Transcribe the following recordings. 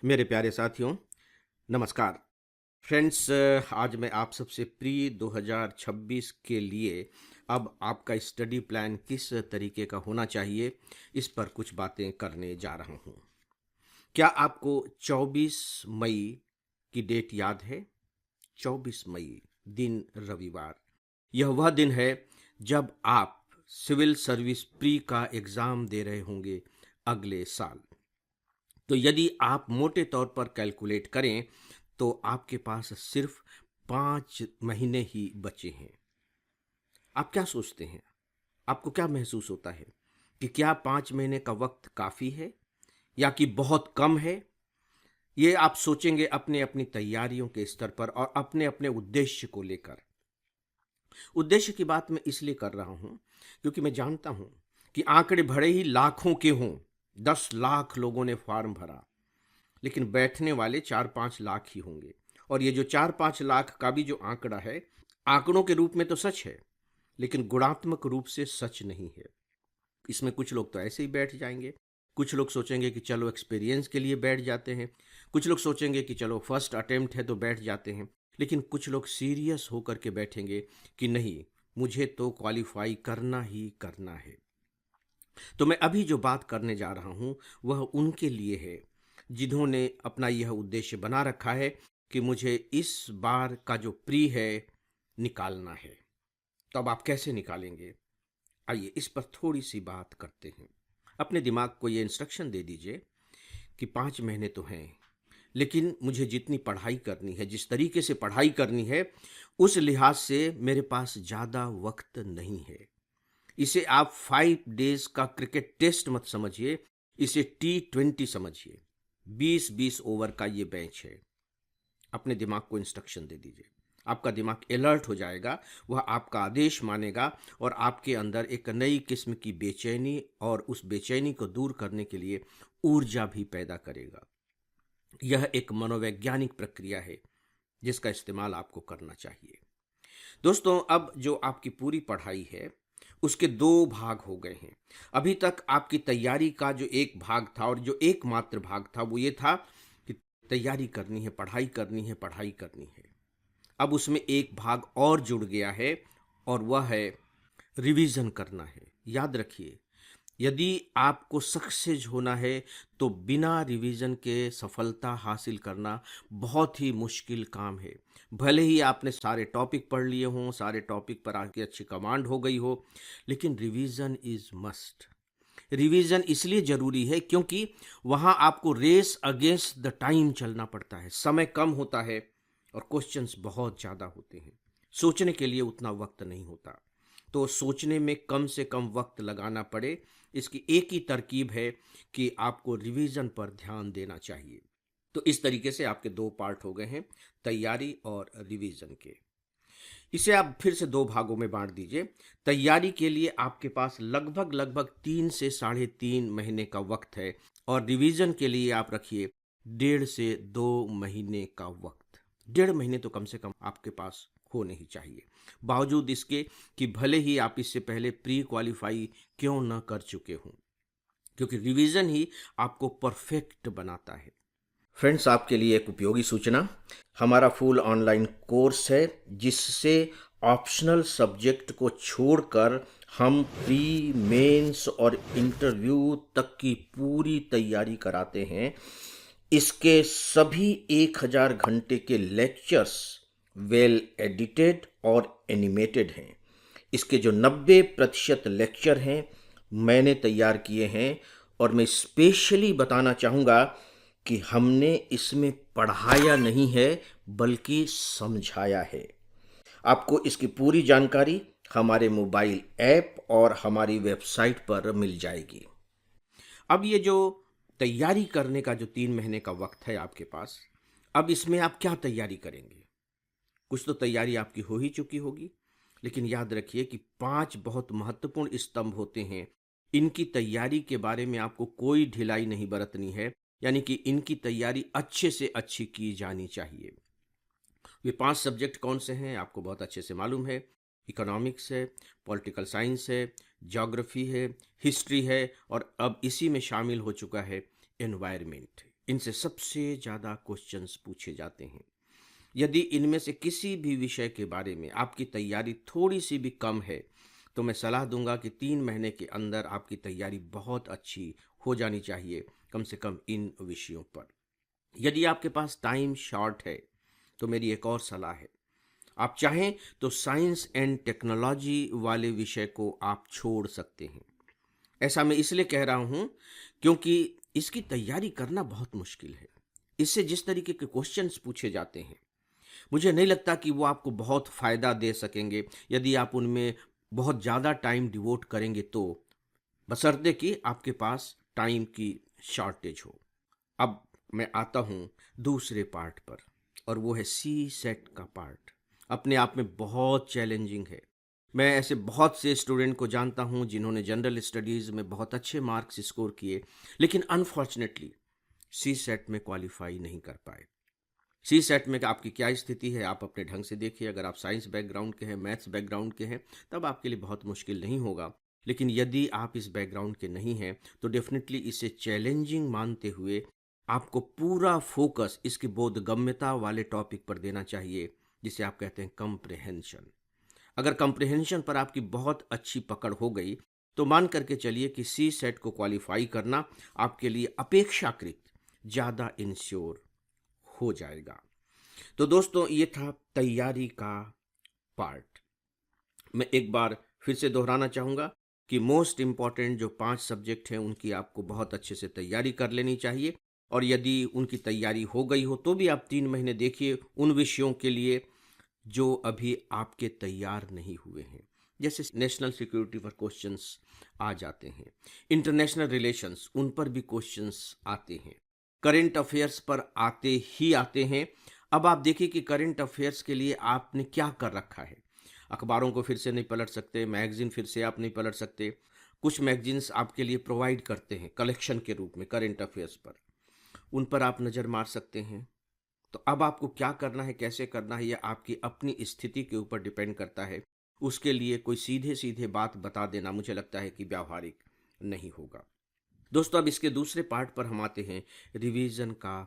मेरे प्यारे साथियों, नमस्कार। फ्रेंड्स, आज मैं आप सबसे प्री 2026 के लिए अब आपका स्टडी प्लान किस तरीके का होना चाहिए, इस पर कुछ बातें करने जा रहा हूँ। क्या आपको 24 मई की डेट याद है? 24 मई, दिन रविवार। यह वह दिन है जब आप सिविल सर्विस प्री का एग्ज़ाम दे रहे होंगे अगले साल। तो यदि आप मोटे तौर पर कैलकुलेट करें तो आपके पास सिर्फ 5 महीने ही बचे हैं। आप क्या सोचते हैं? आपको क्या महसूस होता है कि क्या 5 महीने का वक्त काफी है या कि बहुत कम है? ये आप सोचेंगे अपने अपनी तैयारियों के स्तर पर और अपने अपने उद्देश्य को लेकर। उद्देश्य की बात मैं इसलिए कर रहा हूं क्योंकि मैं जानता हूं कि आंकड़े भले ही लाखों के हों, 10 लाख लोगों ने फॉर्म भरा, लेकिन बैठने वाले 4-5 लाख ही होंगे। और ये जो 4-5 लाख का भी जो आंकड़ा है, आंकड़ों के रूप में तो सच है, लेकिन गुणात्मक रूप से सच नहीं है। इसमें कुछ लोग तो ऐसे ही बैठ जाएंगे, कुछ लोग सोचेंगे कि चलो एक्सपीरियंस के लिए बैठ जाते हैं, कुछ लोग सोचेंगे कि चलो फर्स्ट अटेम्प्ट है तो बैठ जाते हैं, लेकिन कुछ लोग सीरियस होकर के बैठेंगे कि नहीं, मुझे तो क्वालिफाई करना ही करना है। तो मैं अभी जो बात करने जा रहा हूं वह उनके लिए है जिन्होंने अपना यह उद्देश्य बना रखा है कि मुझे इस बार का जो प्री है निकालना है। तो अब आप कैसे निकालेंगे? आइए इस पर थोड़ी सी बात करते हैं। अपने दिमाग को ये इंस्ट्रक्शन दे दीजिए कि 5 महीने तो हैं, लेकिन मुझे जितनी पढ़ाई करनी है, जिस तरीके से पढ़ाई करनी है, उस लिहाज से मेरे पास ज़्यादा वक्त नहीं है। इसे आप 5 डेज का क्रिकेट टेस्ट मत समझिए, इसे T20 समझिए। 20-20 ओवर का ये मैच है। अपने दिमाग को इंस्ट्रक्शन दे दीजिए। आपका दिमाग अलर्ट हो जाएगा, वह आपका आदेश मानेगा और आपके अंदर एक नई किस्म की बेचैनी और उस बेचैनी को दूर करने के लिए ऊर्जा भी पैदा करेगा। यह एक मनोवैज्ञानिक प्रक्रिया है जिसका इस्तेमाल आपको करना चाहिए। दोस्तों, अब जो आपकी पूरी पढ़ाई है उसके 2 भाग हो गए हैं। अभी तक आपकी तैयारी का जो एक भाग था और जो एकमात्र भाग था वो ये था कि तैयारी करनी है, पढ़ाई करनी है, पढ़ाई करनी है। अब उसमें एक भाग और जुड़ गया है और वह है रिवीजन करना है। याद रखिए, यदि आपको सक्सेस होना है तो बिना रिवीजन के सफलता हासिल करना बहुत ही मुश्किल काम है। भले ही आपने सारे टॉपिक पढ़ लिए हों, सारे टॉपिक पर आपकी अच्छी कमांड हो गई हो, लेकिन रिवीजन इज मस्ट। रिवीजन इसलिए जरूरी है क्योंकि वहां आपको रेस अगेंस्ट द टाइम चलना पड़ता है। समय कम होता है और क्वेश्चंस बहुत ज़्यादा होते हैं। सोचने के लिए उतना वक्त नहीं होता। तो सोचने में कम से कम वक्त लगाना पड़े, इसकी एक ही तरकीब है कि आपको रिवीजन पर ध्यान देना चाहिए। तो इस तरीके से आपके 2 पार्ट हो गए हैं, तैयारी और रिवीजन के। इसे आप फिर से 2 भागों में बांट दीजिए। तैयारी के लिए आपके पास लगभग लगभग 3 से 3.5 महीने का वक्त है और रिवीजन के लिए आप रखिए 1.5 से 2 महीने का वक्त। 1.5 महीने तो कम से कम आपके पास होने ही चाहिए, बावजूद इसके कि भले ही आप इससे पहले प्री क्वालिफाई क्यों न कर चुके हों, क्योंकि रिवीजन ही आपको परफेक्ट बनाता है। फ्रेंड्स, आपके लिए एक उपयोगी सूचना, हमारा फुल ऑनलाइन कोर्स है जिससे ऑप्शनल सब्जेक्ट को छोड़कर हम प्री, मेंस और इंटरव्यू तक की पूरी तैयारी कराते हैं। इसके सभी 1000 घंटे के लेक्चर्स वेल एडिटेड और एनिमेटेड हैं। इसके जो 90% लेक्चर हैं मैंने तैयार किए हैं और मैं स्पेशली बताना चाहूँगा कि हमने इसमें पढ़ाया नहीं है बल्कि समझाया है। आपको इसकी पूरी जानकारी हमारे मोबाइल ऐप और हमारी वेबसाइट पर मिल जाएगी। अब ये जो तैयारी करने का जो 3 महीने का वक्त है आपके पास, अब इसमें आप क्या तैयारी करेंगे? कुछ तो तैयारी आपकी हो ही चुकी होगी, लेकिन याद रखिए कि 5 बहुत महत्वपूर्ण स्तंभ होते हैं। इनकी तैयारी के बारे में आपको कोई ढिलाई नहीं बरतनी है, यानी कि इनकी तैयारी अच्छे से अच्छी की जानी चाहिए। ये 5 सब्जेक्ट कौन से हैं आपको बहुत अच्छे से मालूम है। इकोनॉमिक्स है, पॉलिटिकल साइंस है, ज्योग्राफी है, हिस्ट्री है और अब इसी में शामिल हो चुका है एनवायरमेंट। इनसे सबसे ज़्यादा क्वेश्चंस पूछे जाते हैं। यदि इनमें से किसी भी विषय के बारे में आपकी तैयारी थोड़ी सी भी कम है, तो मैं सलाह दूंगा कि 3 महीने के अंदर आपकी तैयारी बहुत अच्छी हो जानी चाहिए, कम से कम इन विषयों पर। यदि आपके पास टाइम शॉर्ट है, तो मेरी एक और सलाह है, आप चाहें तो साइंस एंड टेक्नोलॉजी वाले विषय को आप छोड़ सकते हैं। ऐसा मैं इसलिए कह रहा हूं क्योंकि इसकी तैयारी करना बहुत मुश्किल है। इससे जिस तरीके के क्वेश्चंस पूछे जाते हैं, मुझे नहीं लगता कि वो आपको बहुत फ़ायदा दे सकेंगे यदि आप उनमें बहुत ज़्यादा टाइम डिवोट करेंगे तो, बशर्ते कि आपके पास टाइम की शॉर्टेज हो। अब मैं आता हूँ दूसरे पार्ट पर, और वो है सी सेट का पार्ट। अपने आप में बहुत चैलेंजिंग है। मैं ऐसे बहुत से स्टूडेंट को जानता हूँ जिन्होंने जनरल स्टडीज़ में बहुत अच्छे मार्क्स स्कोर किए, लेकिन अनफॉर्चुनेटली सी सेट में क्वालिफाई नहीं कर पाए। सी सेट में आपकी क्या स्थिति है आप अपने ढंग से देखिए। अगर आप साइंस बैकग्राउंड के हैं, मैथ्स बैकग्राउंड के हैं, तब आपके लिए बहुत मुश्किल नहीं होगा। लेकिन यदि आप इस बैकग्राउंड के नहीं हैं, तो डेफिनेटली इसे चैलेंजिंग मानते हुए आपको पूरा फोकस इसकी बोधगम्यता वाले टॉपिक पर देना चाहिए, जिसे आप कहते हैं कंप्रिहेंशन। अगर कंप्रिहेंशन पर आपकी बहुत अच्छी पकड़ हो गई, तो मान करके चलिए कि सी सेट को क्वालिफाई करना आपके लिए अपेक्षाकृत ज़्यादा इंश्योर हो जाएगा। तो दोस्तों, ये था तैयारी का पार्ट। मैं एक बार फिर से दोहराना चाहूँगा कि मोस्ट इम्पॉर्टेंट जो 5 सब्जेक्ट हैं उनकी आपको बहुत अच्छे से तैयारी कर लेनी चाहिए। और यदि उनकी तैयारी हो गई हो तो भी आप 3 महीने देखिए उन विषयों के लिए जो अभी आपके तैयार नहीं हुए हैं। जैसे नेशनल सिक्योरिटी पर क्वेश्चंस आ जाते हैं, इंटरनेशनल रिलेशंस उन पर भी क्वेश्चंस आते हैं, करंट अफेयर्स पर आते ही आते हैं। अब आप देखिए कि करंट अफेयर्स के लिए आपने क्या कर रखा है। अखबारों को फिर से नहीं पलट सकते, मैगजीन फिर से आप नहीं पलट सकते। कुछ मैगजीन्स आपके लिए प्रोवाइड करते हैं कलेक्शन के रूप में करंट अफेयर्स पर, उन पर आप नज़र मार सकते हैं। तो अब आपको क्या करना है, कैसे करना है, यह आपकी अपनी स्थिति के ऊपर डिपेंड करता है। उसके लिए कोई सीधे सीधे बात बता देना मुझे लगता है कि व्यावहारिक नहीं होगा। दोस्तों, अब इसके दूसरे पार्ट पर हम आते हैं, रिवीजन का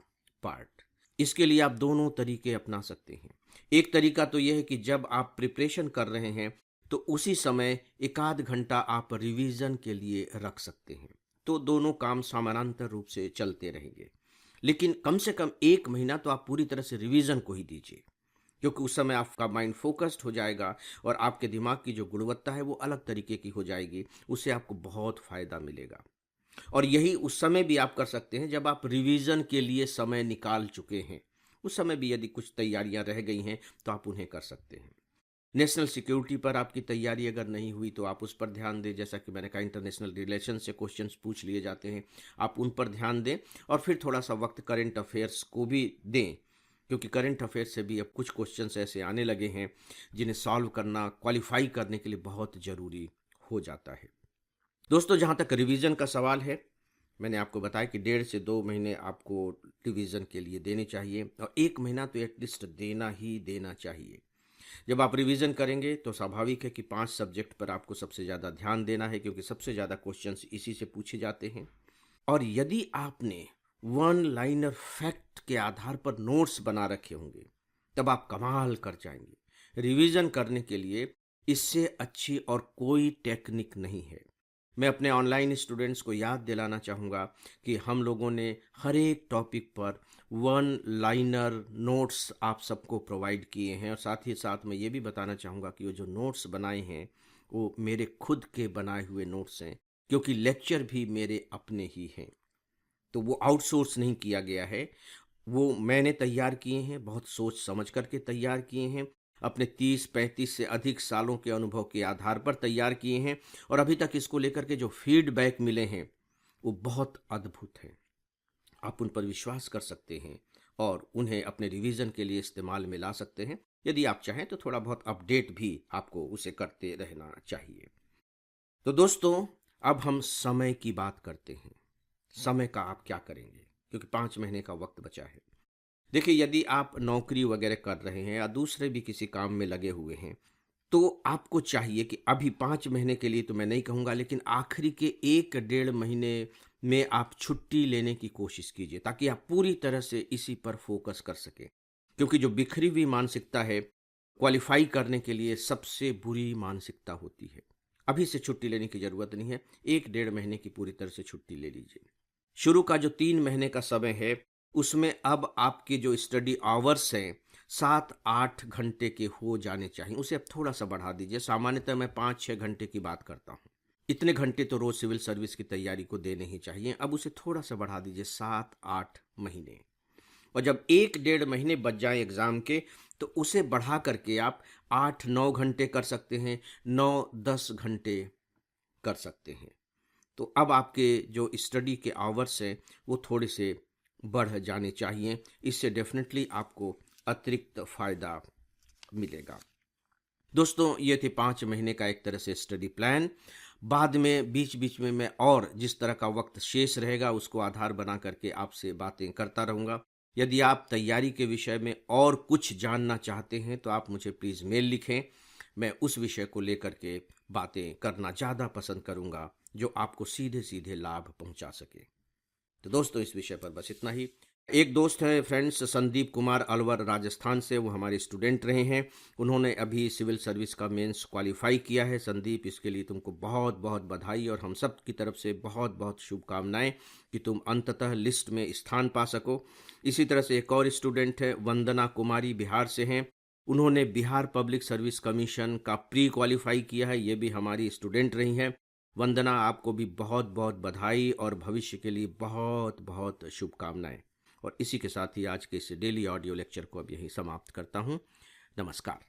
पार्ट। इसके लिए आप दोनों तरीके अपना सकते हैं। एक तरीका तो यह है कि जब आप प्रिपरेशन कर रहे हैं तो उसी समय एक आध घंटा आप रिवीजन के लिए रख सकते हैं, तो दोनों काम समानांतर रूप से चलते रहेंगे। लेकिन कम से कम 1 महीना तो आप पूरी तरह से रिवीजन को ही दीजिए, क्योंकि उस समय आपका माइंड फोकस्ड हो जाएगा और आपके दिमाग की जो गुणवत्ता है वो अलग तरीके की हो जाएगी। उससे आपको बहुत फ़ायदा मिलेगा। और यही उस समय भी आप कर सकते हैं जब आप रिवीजन के लिए समय निकाल चुके हैं। उस समय भी यदि कुछ तैयारियां रह गई हैं तो आप उन्हें कर सकते हैं। नेशनल सिक्योरिटी पर आपकी तैयारी अगर नहीं हुई तो आप उस पर ध्यान दें। जैसा कि मैंने कहा, इंटरनेशनल रिलेशन से क्वेश्चंस पूछ लिए जाते हैं, आप उन पर ध्यान दें। और फिर थोड़ा सा वक्त करंट अफेयर्स को भी दें, क्योंकि करंट अफेयर्स से भी अब कुछ क्वेश्चंस ऐसे आने लगे हैं जिन्हें सॉल्व करना, क्वालिफाई करने के लिए बहुत ज़रूरी हो जाता है। दोस्तों, जहाँ तक रिवीजन का सवाल है, मैंने आपको बताया कि 1.5 से 2 महीने आपको रिवीजन के लिए देने चाहिए, और 1 महीना तो एटलीस्ट देना ही देना चाहिए। जब आप रिवीजन करेंगे तो स्वाभाविक है कि 5 सब्जेक्ट पर आपको सबसे ज़्यादा ध्यान देना है, क्योंकि सबसे ज़्यादा क्वेश्चंस इसी से पूछे जाते हैं। और यदि आपने वन लाइनर फैक्ट के आधार पर नोट्स बना रखे होंगे, तब आप कमाल कर जाएंगे। रिवीजन करने के लिए इससे अच्छी और कोई टेक्निक नहीं है। मैं अपने ऑनलाइन स्टूडेंट्स को याद दिलाना चाहूँगा कि हम लोगों ने हर एक टॉपिक पर वन लाइनर नोट्स आप सबको प्रोवाइड किए हैं। और साथ ही साथ मैं ये भी बताना चाहूँगा कि वो जो नोट्स बनाए हैं वो मेरे खुद के बनाए हुए नोट्स हैं, क्योंकि लेक्चर भी मेरे अपने ही हैं। तो वो आउटसोर्स नहीं किया गया है, वो मैंने तैयार किए हैं, बहुत सोच समझ करके तैयार किए हैं, अपने 30-35 से अधिक सालों के अनुभव के आधार पर तैयार किए हैं। और अभी तक इसको लेकर के जो फीडबैक मिले हैं वो बहुत अद्भुत हैं। आप उन पर विश्वास कर सकते हैं और उन्हें अपने रिवीजन के लिए इस्तेमाल में ला सकते हैं। यदि आप चाहें तो थोड़ा बहुत अपडेट भी आपको उसे करते रहना चाहिए। तो दोस्तों, अब हम समय की बात करते हैं। समय का आप क्या करेंगे, क्योंकि 5 महीने का वक्त बचा है। देखिए, यदि आप नौकरी वगैरह कर रहे हैं या दूसरे भी किसी काम में लगे हुए हैं, तो आपको चाहिए कि अभी 5 महीने के लिए तो मैं नहीं कहूँगा, लेकिन आखिरी के 1 डेढ़ महीने में आप छुट्टी लेने की कोशिश कीजिए ताकि आप पूरी तरह से इसी पर फोकस कर सकें। क्योंकि जो बिखरी हुई मानसिकता है, क्वालिफाई करने के लिए सबसे बुरी मानसिकता होती है। अभी से छुट्टी लेने की ज़रूरत नहीं है, 1 डेढ़ महीने की पूरी तरह से छुट्टी ले लीजिए। शुरू का जो 3 महीने का समय है, उसमें अब आपके जो स्टडी आवर्स हैं 7-8 घंटे के हो जाने चाहिए, उसे अब थोड़ा सा बढ़ा दीजिए। सामान्यतः मैं 5-6 घंटे की बात करता हूँ। इतने घंटे तो रोज सिविल सर्विस की तैयारी को देने ही चाहिए, अब उसे थोड़ा सा बढ़ा दीजिए 7-8 महीने। और जब 1 डेढ़ महीने बच जाए एग्जाम के, तो उसे बढ़ा करके आप 8-9 घंटे कर सकते हैं, 9-10 घंटे कर सकते हैं। तो अब आपके जो स्टडी के आवर्स हैं वो थोड़े से बढ़ जाने चाहिए। इससे डेफिनेटली आपको अतिरिक्त फायदा मिलेगा। दोस्तों, ये थे 5 महीने का एक तरह से स्टडी प्लान। बाद में बीच बीच में मैं और जिस तरह का वक्त शेष रहेगा उसको आधार बना करके आपसे बातें करता रहूँगा। यदि आप तैयारी के विषय में और कुछ जानना चाहते हैं तो आप मुझे प्लीज़ मेल लिखें। मैं उस विषय को लेकर के बातें करना ज़्यादा पसंद करूँगा जो आपको सीधे सीधे लाभ पहुँचा सके। तो दोस्तों, इस विषय पर बस इतना ही। एक दोस्त हैं फ्रेंड्स, संदीप कुमार अलवर राजस्थान से, वो हमारे स्टूडेंट रहे हैं। उन्होंने अभी सिविल सर्विस का मेंस क्वालिफाई किया है। संदीप, इसके लिए तुमको बहुत बहुत बधाई और हम सब की तरफ से बहुत बहुत शुभकामनाएं कि तुम अंततः लिस्ट में स्थान पा सको। इसी तरह से एक और स्टूडेंट है, वंदना कुमारी, बिहार से हैं। उन्होंने बिहार पब्लिक सर्विस कमीशन का प्री क्वालिफाई किया है। ये भी हमारी स्टूडेंट रही हैं। वंदना, आपको भी बहुत बहुत बधाई और भविष्य के लिए बहुत बहुत शुभकामनाएं। और इसी के साथ ही आज के इस डेली ऑडियो लेक्चर को अब यहीं समाप्त करता हूं। नमस्कार।